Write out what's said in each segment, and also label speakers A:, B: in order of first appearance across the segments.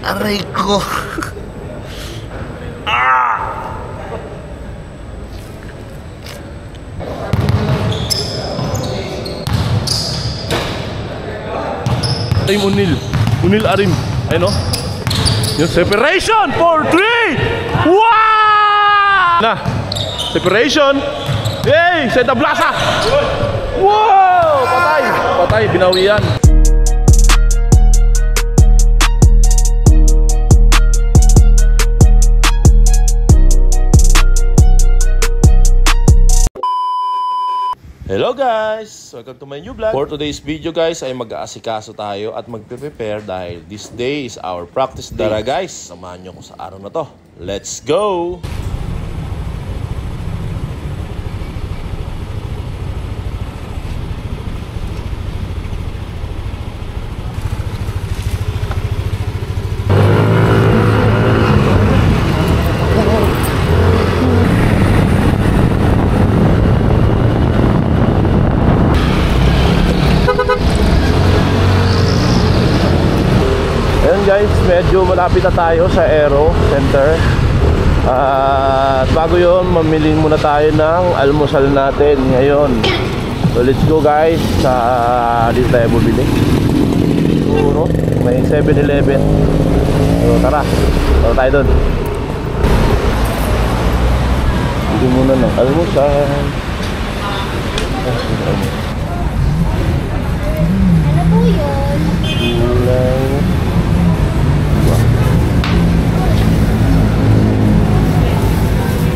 A: Aray ko. Arim Unil Arim. Ayun o. Yung separation for 3. Wow! Na. Separation. Hey! Senta Blasa. Wow! Patay. Binawian. Hello guys! Welcome to my new vlog. For today's video guys ay mag-aasikaso tayo at magpe-prepare dahil this day is our practice day. Tara guys, samahan nyo ko sa araw na to. Let's go! Guys, medyo malapit na tayo sa Aero Center. At bago yun, mamili muna tayo ng almusal natin ngayon. So let's go guys. Dito tayo bumili. Siguro may 7-Eleven. So tara tayo dun. Bili muna ng almusal.
B: Ano po yun?
A: Gulay.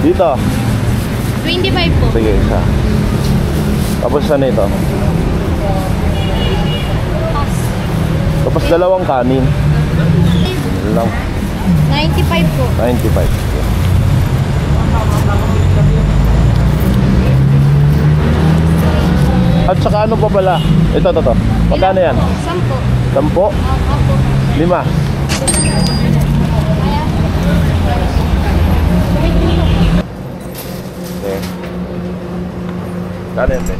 A: Dito
B: 25 po.
A: sige, isa. Tapos ano ito?
B: Pass.
A: Tapos dalawang kanin lang.
B: 95 po.
A: 95. At saka ano pa pala? Ito. Magkano yan?
B: 10.
A: 10? 5? Okay. Kano yan, 7.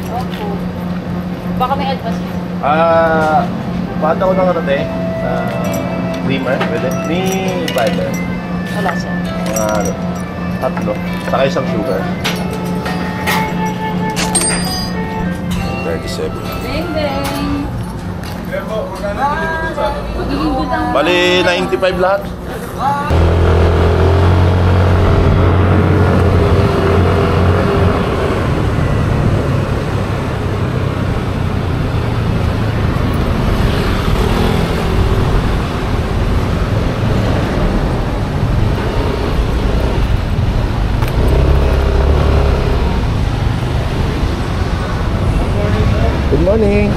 B: Opo. Baka may advance.
A: Pata ko ng ano, creamer, pwede? Ni fiber.
B: Wala siya.
A: Mga 3. Saka isang sugar. 37.
B: Beng.
A: Bali, 95 lahat. Good morning.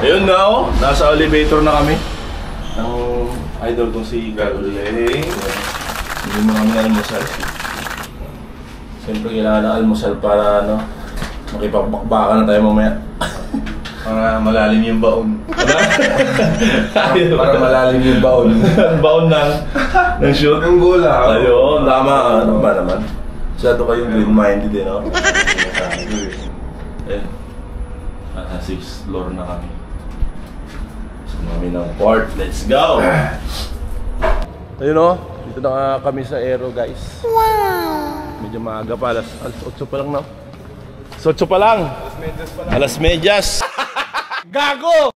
A: Ayun na oh, nasa elevator na kami. Ang idol kong si Gaguling. Hindi mo kami na almusal. Siyempre kailangan ng almusal para ano, makipagbakbakan na tayo mamaya.
C: Para malalim yung baon.
A: Para malalim yung baon. Baon ng shoot.
C: Ang bola.
A: Ayun, tama. Ano ba naman? Masyado kayong green-minded eh, no? Ayun. Nasa 6th floor na kami. Kami ng port. Let's go! Ayun o, dito na kami sa Aero guys. Wow! Medyo maaga pa, alas 8 pa lang na. Alas 8 pa lang! Alas medyas! Gago!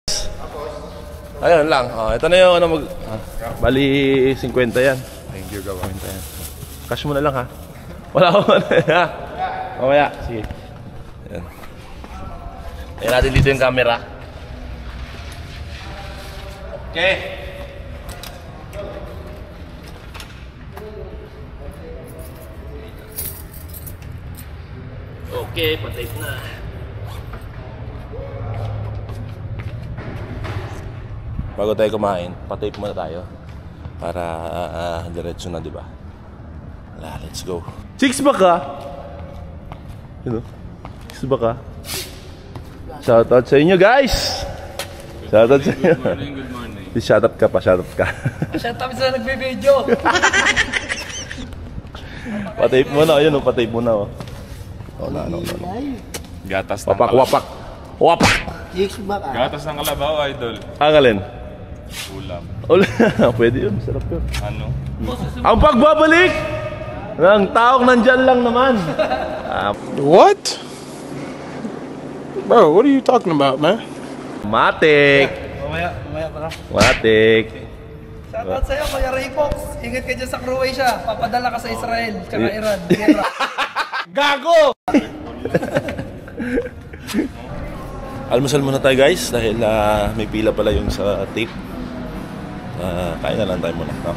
A: Ayun lang, ito na yung ano bali 50 yan.
C: Thank you, gawin.
A: Cash mo na lang ha. Wala ko ha. Mamaya, sige. Ayan. Ayan natin dito yung camera. Okay. Okay, pa-tape na. Bago tayo kumain, pa-tape muna tayo. Para diretso na, di ba? Let's go. 6 ba ka? You know? 6 ba ka? Shoutout sa inyo guys! Shoutout sa inyo.
C: Good morning.
A: Shoutout ka pa, shoutout ka.
D: Shoutout sa nagbe-video.
A: Patape mo na, ayun o, patape mo na o. No.
C: Gatas ng
A: Wapak. Wapak!
E: Chicks ba ka?
C: Gatas ng kalabaw, idol.
A: Angalin.
C: Ulam.
A: Pwede yun, sarap yun.
C: Ano?
A: Ang pagbabalik ng taong nandyan lang naman.
F: What? Bro, what are you talking about, man?
A: Matik.
D: Mamaya para.
A: Matik.
D: Shoutout sa'yo, Kuya Ray Fox. Ingat ka dyan sa Croatia. Papadala ka sa Israel, tsaka Iran. Gera.
A: Gago! Almusal muna tayo guys dahil may pila pala yung sa tape. Kain na lang tayo muna. No?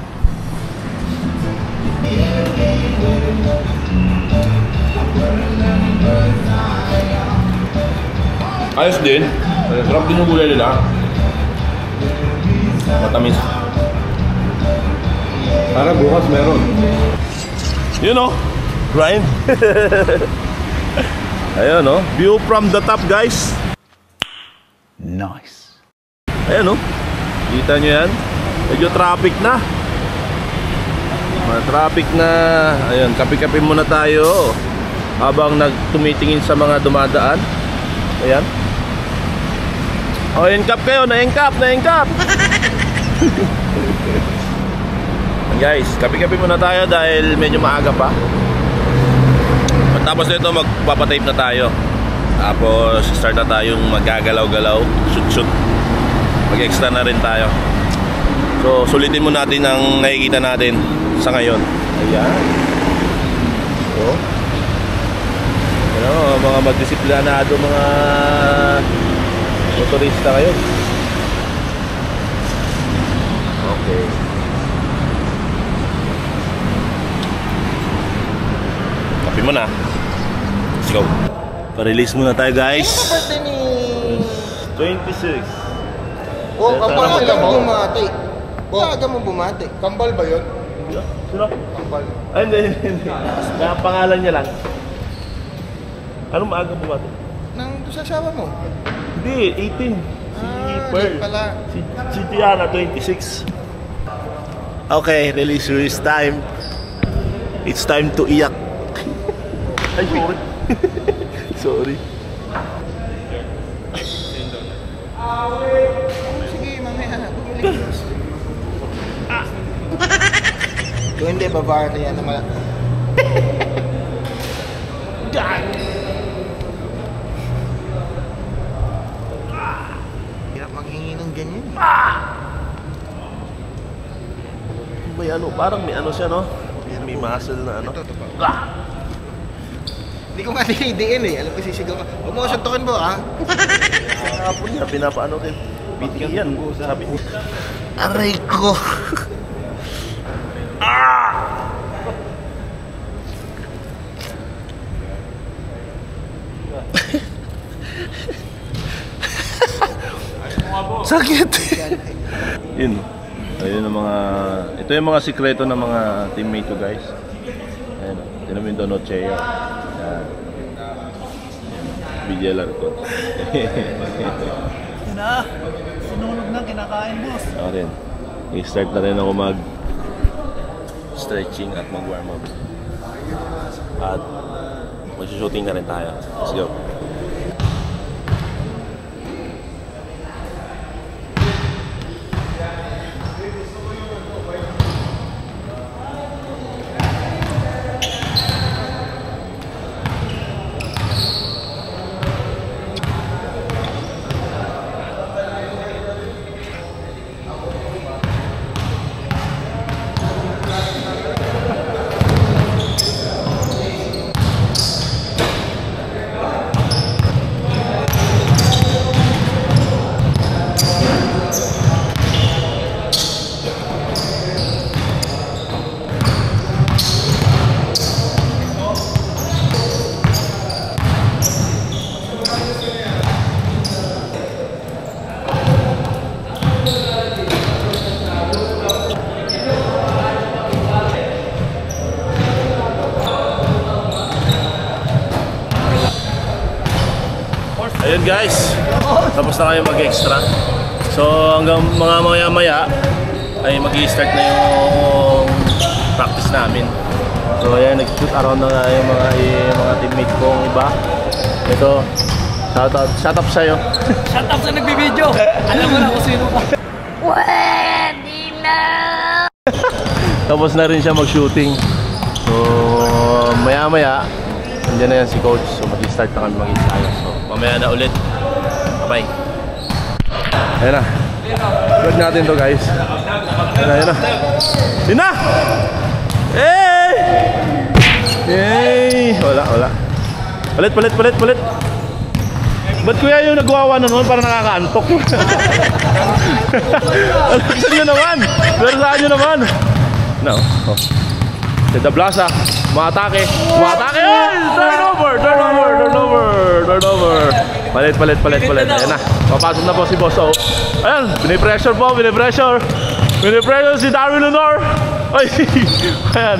A: Ayos din. Sarap din yung gulay nila. Matamis. Para bukas meron. You know, Ryan. Ayun no, view from the top guys.
E: Nice.
A: Ayun no, kita nyo yan. Medyo traffic na. Traffic na. Ayun, kape-kape muna tayo habang tumitingin sa mga dumadaan. Ayan. Oh, engkap kayo, na-engkap. Guys, kape-kape muna tayo dahil medyo maaga pa. Tapos nito magpapatape na tayo. Tapos start na tayong magagalaw-galaw, shoot. Mag-extra na rin tayo. So sulitin mo natin ang nakikita natin sa ngayon. Ayan. So, mga magdisiplinado, mga motorista ngayon. Okay. Kape mo na. Let's go. Pa-release muna tayo guys.
E: Birthday ni...
A: 26.
E: Oh, kambal ka mo bumati. Aga mo bumati. Kambal ba yun?
A: Sino?
E: Kambal.
A: Ay, hindi. Kaya pangalan niya lang. Anong maaga bumati?
E: Nang sa asawa mo?
A: Hindi, 18. Si Pearl.
E: Pala.
A: Si Diana, 26. Okay, release time. It's time to iyak. Ay, sorry. Sorry.
E: Sige, mamaya. Bumili ka. Kung hindi, babae na yan naman. Hirap maghingi ng ganyan.
A: May ano, parang may ano siya, no? May muscle na ano.
E: Ito pa. Hindi ko nga dinidiin eh. Alam ko sisigaw ka. Huwag mo ko suntukin mo, ha?
A: Hapon niya, pinapaano rin. BT yan, sabi niya.
E: Aray ko.
A: Sakit! Yun. Ayun ang mga... Ito yung mga sikreto ng mga teammate ko guys. Ayun. Tinan mo yung Donut Chea. Yan. BJLR ko.
D: Yun na. Sinunog na, kinakain, boss.
A: Ako rin. I-start na rin ako mag-stretching at mag-warm up. At mag-shooting na rin tayo. Let's go. Ayun guys, tapos na kayo mag-extra. So hanggang mga maya-maya ay mag-i-start na yung practice namin. So ayan, nag-shoot around na yung mga teammate kong iba. Ito, Shut up sa'yo.
D: Shut up sa nagbibideo. Alam mo na kung sino ka.
B: Pwede na!
A: Tapos na rin siya mag-shooting. So, maya-maya, nandiyan na yan si coach. So, mag-start na kami mag-ensayo. So, mamaya na ulit. Bye-bye. Ayan na. Vlog natin to, guys. Ayan na. Yun na! Hey! Hey! Wala. Palit. Ba't kuya yung nagwawa na naman para nakakaantok? Saan nyo naman? Pero saan nyo naman? No. Oh. The Blaza. Maatake. Hey! Turn over. Palit. Ayan na. Papasok na po si Boss O. Ayan. Pinipressure si Darwin Lenore. Ay. Ayan.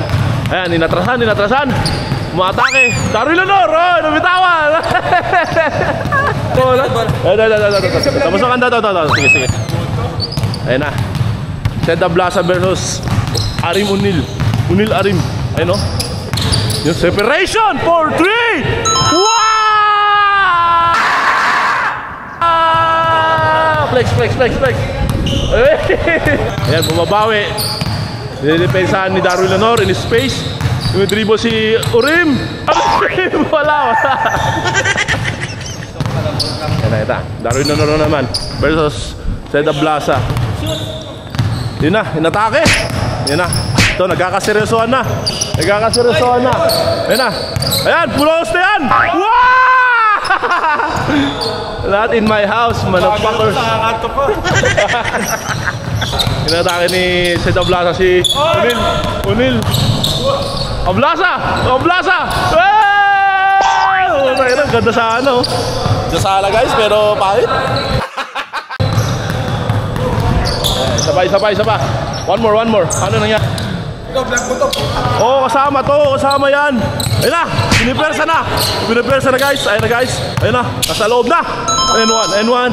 A: Inatrasan. Maatake. Darwin Lenore. Oh, nabitawan. Tapos ang kanda to. Sige. Ayan na. The Blaza versus Arim Unil Arim. Ayun o. Yung separation for 3. Wow! Flex. Ayan, bumabawi. Dinidepensahan ni Darwin Lenore in space. Yung dribble si Urim. Wala. Ito. Darwin Lenore naman versus The Blaza. Yun na, inatake. Yun na. Ito, nagkakaseryosohan na. Ayan na. Ayan, pulos na yan. Wow! Not in my house, motherfuckers. Inatake ni The Blaza si Unil. Blaza! Ganda sa ano. Sala guys, pero pahit. Sabay. One more. Ano nangyari? Oh, kasama yan. Ayun na, pinipersa na guys. Ayun na, nasa loob na. And one.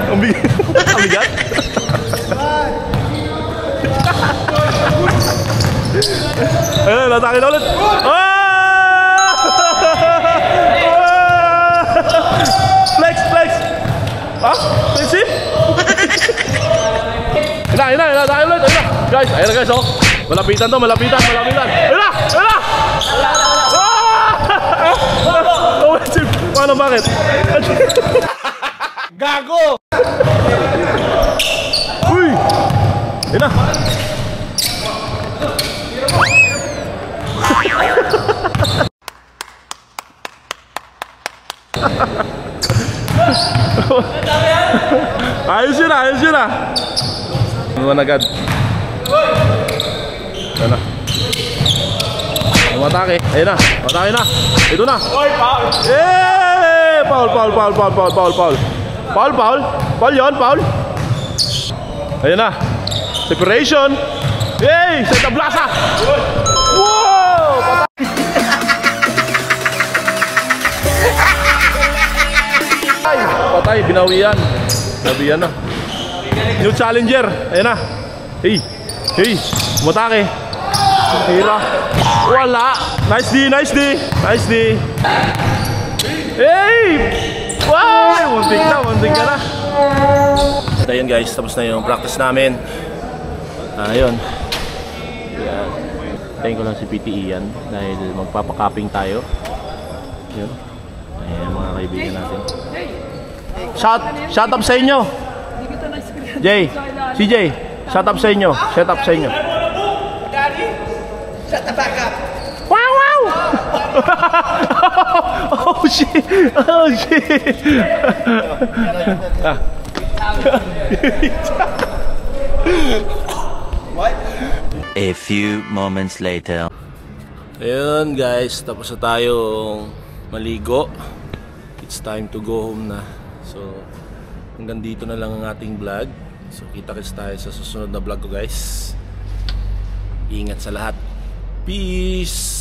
A: Ang bigat. Ayun, natake na ulit. Flex. Ha? Flexip? Ayun na, tayo ulit. Guys, oh. Malapitan. Ayun na! Paano, bakit? Gago! Uy! Ayun na! Ayos yun na. Ano agad? Ayun na. Matake. Ayun na. Ito na. Eh! Foul. Foul yun. Ayun na. Separation. Hey! The Blaza. Wow! Patay, binawian na. New challenger. Ayun na. Hey. Matake. Hira. Wala. Nice D. Hey! Wow! Muntik ka na. Ayun guys, tapos na yung practice namin. Ayun. Tayin ko lang si PTE yan dahil magpapakapping tayo. Yun. Ayan mga kaibigan natin. Shut up sa inyo. CJ, shut up sa inyo.
D: Daddy, shut the back up.
A: Wow! Oh shit!
E: What?
G: A few moments later.
A: Ayun guys, tapos na tayong maligo. It's time to go home na. So, hanggang dito na lang ang ating vlog. So, kita-kits tayo sa susunod na vlog ko guys. Ingat sa lahat. Peace!